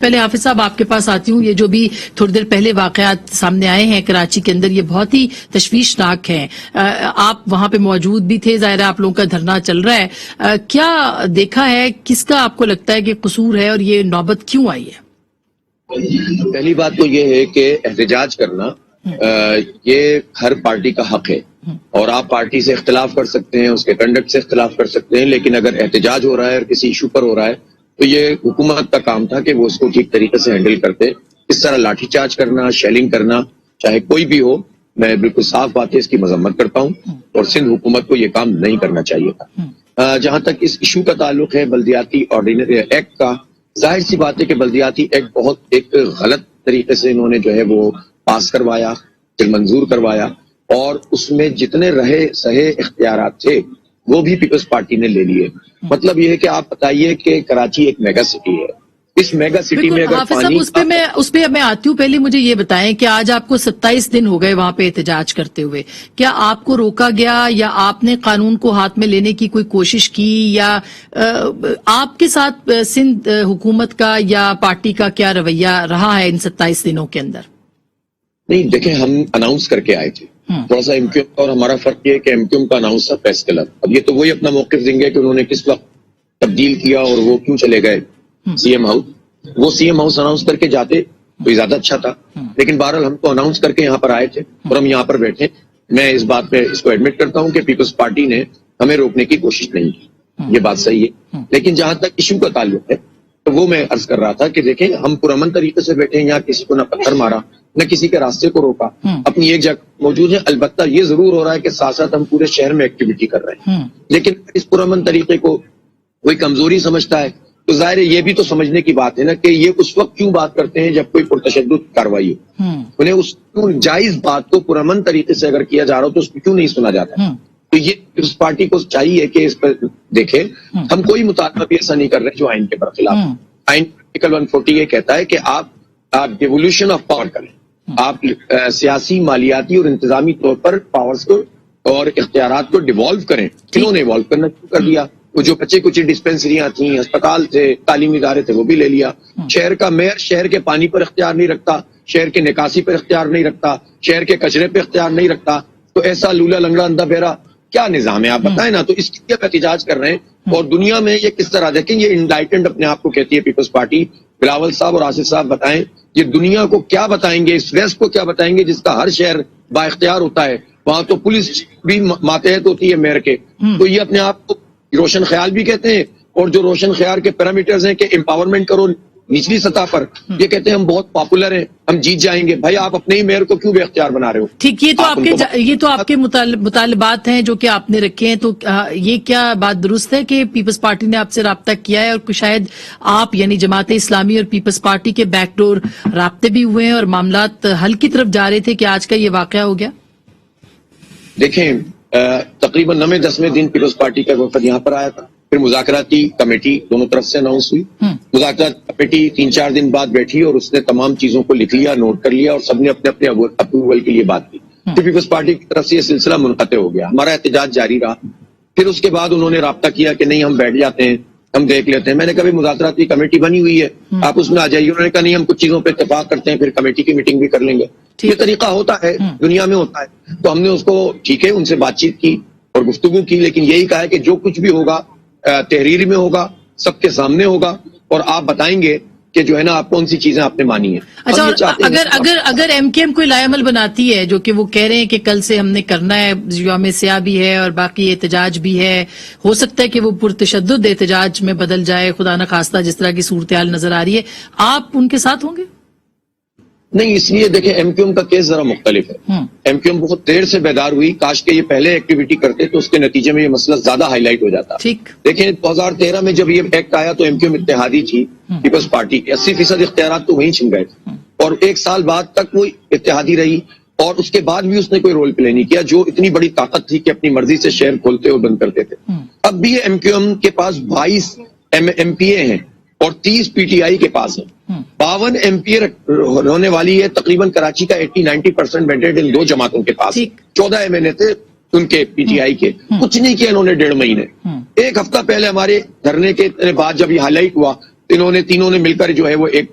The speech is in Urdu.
پہلے حافظ صاحب آپ کے پاس آتی ہوں. یہ جو بھی تھوڑی دیر پہلے واقعات سامنے آئے ہیں کراچی کے اندر، یہ بہت ہی تشویشناک ہیں. آپ وہاں پہ موجود بھی تھے، ظاہر ہے آپ لوگوں کا دھرنا چل رہا ہے. کیا دیکھا ہے، کس کا آپ کو لگتا ہے کہ قصور ہے اور یہ نوبت کیوں آئی ہے؟ پہلی بات تو یہ ہے کہ احتجاج کرنا یہ ہر پارٹی کا حق ہے، اور آپ پارٹی سے اختلاف کر سکتے ہیں، اس کے کنڈکٹ سے اختلاف کر سکتے ہیں، لیکن اگر احتجاج ہو رہا ہے اور کسی ایشو پر ہو رہا ہے تو یہ حکومت کا کام تھا کہ وہ اس کو ٹھیک طریقے سے ہینڈل کرتے. اس طرح لاٹھی چارج کرنا، شیلنگ کرنا، چاہے کوئی بھی ہو، میں بالکل صاف بات ہے اس کی مذمت کرتا ہوں، اور سندھ حکومت کو یہ کام نہیں کرنا چاہیے تھا. جہاں تک اس ایشو کا تعلق ہے بلدیاتی آرڈیننس ایکٹ کا، ظاہر سی بات ہے کہ بلدیاتی ایکٹ بہت ایک غلط طریقے سے انہوں نے جو ہے وہ پاس کروایا، پھر منظور کروایا، اور اس میں جتنے رہے سہے اختیارات تھے وہ بھی پیپلز پارٹی نے لے لیے. مطلب یہ ہے کہ آپ بتائیے کہ کراچی ایک میگا سٹی ہے، اس میگا سٹی میں اگر حافظ صاحب اس پہ میں آتی ہوں. پہلے مجھے یہ بتائیں کہ آج آپ کو 27 دن ہو گئے وہاں پہ احتجاج کرتے ہوئے، کیا آپ کو روکا گیا یا آپ نے قانون کو ہاتھ میں لینے کی کوئی کوشش کی، یا آپ کے ساتھ سندھ حکومت کا یا پارٹی کا کیا رویہ رہا ہے ان 27 دنوں کے اندر؟ نہیں دیکھیں، ہم اناؤنس کر کے آئے تھے. تھوڑا سا MQM اور ہمارا فرق یہ ہے کہ MQM کا اناؤنس تھا پریس کلب. اب یہ تو وہی اپنا موقف دیں گے کہ انہوں نے کس وقت تبدیل کیا اور وہ کیوں چلے گئے CM ہاؤس. وہ CM ہاؤس اناؤنس کر کے جاتے تو زیادہ اچھا تھا، لیکن بہرحال ہم تو اناؤنس کر کے یہاں پر آئے تھے اور ہم یہاں پر بیٹھے. میں اس بات پہ اس کو ایڈمٹ کرتا ہوں کہ پیپلز پارٹی نے ہمیں روکنے کی کوشش نہیں کی، یہ بات صحیح ہے. لیکن جہاں تک ایشو کا تعلق ہے تو وہ میں عرض کر رہا تھا کہ دیکھیں، ہم پرامن طریقے سے بیٹھے ہیں، یہاں کسی کو نہ پتھر مارا نہ کسی کے راستے کو روکا، اپنی ایک جگہ موجود ہے. البتہ یہ ضرور ہو رہا ہے کہ ساتھ ساتھ ہم پورے شہر میں ایکٹیویٹی کر رہے ہیں، لیکن اس پرامن طریقے کو کوئی کمزوری سمجھتا ہے تو ظاہر ہے یہ بھی تو سمجھنے کی بات ہے نا کہ یہ اس وقت کیوں بات کرتے ہیں جب کوئی پرتشدد کارروائی ہو. انہیں اس جائز بات کو پرامن طریقے سے اگر کیا جا رہا ہو تو اس کو کیوں نہیں سنا جاتا؟ تو یہ اس پارٹی کو چاہیے کہ اس پر دیکھیں، ہم کوئی مطالبہ بھی ایسا نہیں کر رہے جو آئین کے برخلاف. آئین آرٹیکل 140 یہ کہتا ہے کہ آپ ڈیولیوشن آف پاور کریں، آپ سیاسی، مالیاتی اور انتظامی طور پر پاورز کو اور اختیارات کو ڈیوالو کریں. انہوں نے ایوالو کرنا شروع کر دیا. وہ جو بچے کچھ ڈسپینسریاں تھیں، ہسپتال تھے، تعلیمی ادارے تھے، وہ بھی لے لیا. شہر کا میئر شہر کے پانی پر اختیار نہیں رکھتا، شہر کے نکاسی پر اختیار نہیں رکھتا، شہر کے کچرے پہ اختیار نہیں رکھتا. تو ایسا لولا لنگڑا اندھا بہرا کیا نظام ہے آپ بتائیں نا. تو اس کے لیے احتجاج کر رہے ہیں. اور دنیا میں یہ کس طرح دیکھیں، یہ انلائٹنڈ اپنے آپ کو کہتی ہے پیپلز پارٹی. بلاول صاحب اور آصف صاحب بتائیں یہ دنیا کو کیا بتائیں گے، اس ویسٹ کو کیا بتائیں گے جس کا ہر شہر با اختیار ہوتا ہے، وہاں تو پولیس بھی ماتحت ہوتی ہے میئر کے. تو یہ اپنے آپ کو روشن خیال بھی کہتے ہیں، اور جو روشن خیال کے پیرامیٹرز ہیں کہ امپاورمنٹ کرو نچلی سطح پر، یہ کہتے ہیں ہم بہت پاپولر ہیں، ہم جیت جائیں گے. بھائی آپ اپنے ہی میئر کو کیوں بے اختیار بنا رہے ہو؟ ٹھیک، یہ تو آپ کے مطالبات ہیں جو کہ آپ نے رکھے ہیں. تو یہ کیا بات درست ہے کہ پیپلز پارٹی نے آپ سے رابطہ کیا ہے، اور شاید آپ یعنی جماعت اسلامی اور پیپلز پارٹی کے بیک ڈور رابطے بھی ہوئے ہیں اور معاملات حل کی طرف جا رہے تھے کہ آج کا یہ واقعہ ہو گیا؟ دیکھیں، تقریباً 9-10 دن پیپلز پارٹی کا وفد یہاں پر آیا تھا. پھر مذاکراتی کمیٹی دونوں طرف سے اناؤنس ہوئی. مذاکراتی کمیٹی 3-4 دن بعد بیٹھی اور اس نے تمام چیزوں کو لکھ لیا، نوٹ کر لیا، اور سب نے اپنے اپنے اپروول کے لیے بات کی. پھر پیپلز پارٹی کی طرف سے یہ سلسلہ منقطع ہو گیا، ہمارا احتجاج جاری رہا. پھر اس کے بعد انہوں نے رابطہ کیا کہ نہیں ہم بیٹھ جاتے ہیں، ہم دیکھ لیتے ہیں. میں نے کہا مذاکراتی کمیٹی بنی ہوئی ہے، آپ اس میں آ جائیے. انہوں نے کہا نہیں ہم کچھ چیزوں پہ اتفاق کرتے ہیں، پھر کمیٹی کی میٹنگ بھی کر لیں گے. یہ طریقہ ہوتا ہے، دنیا میں ہوتا ہے. تو ہم نے اس کو ٹھیک ہے ان سے بات چیت کی اور گفتگو کی، لیکن یہی کہا ہے کہ جو کچھ بھی ہوگا تحریر میں ہوگا، سب کے سامنے ہوگا، اور آپ بتائیں گے کہ جو ہے نا آپ کون سی چیزیں آپ نے مانی ہیں. اچھا، اگر MKM کوئی لائے عمل بناتی ہے جو کہ وہ کہہ رہے ہیں کہ کل سے ہم نے کرنا ہے، یوم سیاہ بھی ہے اور باقی احتجاج بھی ہے، ہو سکتا ہے کہ وہ پرتشدد احتجاج میں بدل جائے، خدا نہ خواستہ جس طرح کی صورتحال نظر آ رہی ہے، آپ ان کے ساتھ ہوں گے؟ نہیں، اس لیے دیکھیں MQM کا کیس ذرا مختلف ہے. MQM بہت دیر سے بیدار ہوئی. کاش کہ یہ پہلے ایکٹیویٹی کرتے تو اس کے نتیجے میں یہ مسئلہ زیادہ ہائی لائٹ ہو جاتا. دیکھیں 2013 میں جب یہ ایکٹ آیا تو MQM اتحادی تھی پیپلز پارٹی کے، 80% اختیارات تو وہیں چھن گئے تھے، اور 1 سال بعد تک وہ اتحادی رہی، اور اس کے بعد بھی اس نے کوئی رول پلے نہیں کیا. جو اتنی بڑی طاقت تھی کہ اپنی مرضی سے شہر کھولتے اور بند کرتے تھے. اب بھی MQM کے پاس 22 MPA ہیں اور 30 PTI کے پاس ہیں. 52 MPA ہونے والی ہے. تقریباً کراچی کا 80-90% مینڈیٹ ان 2 جماعتوں کے پاس. 14 MNA تھے ان کے PTI کے. کچھ نہیں کیا انہوں نے 1.5 مہینے. 1 ہفتہ پہلے ہمارے دھرنے کے بعد جب یہ ہائی لائٹ ہوا، انہوں نے تینوں نے مل کر جو ہے وہ ایک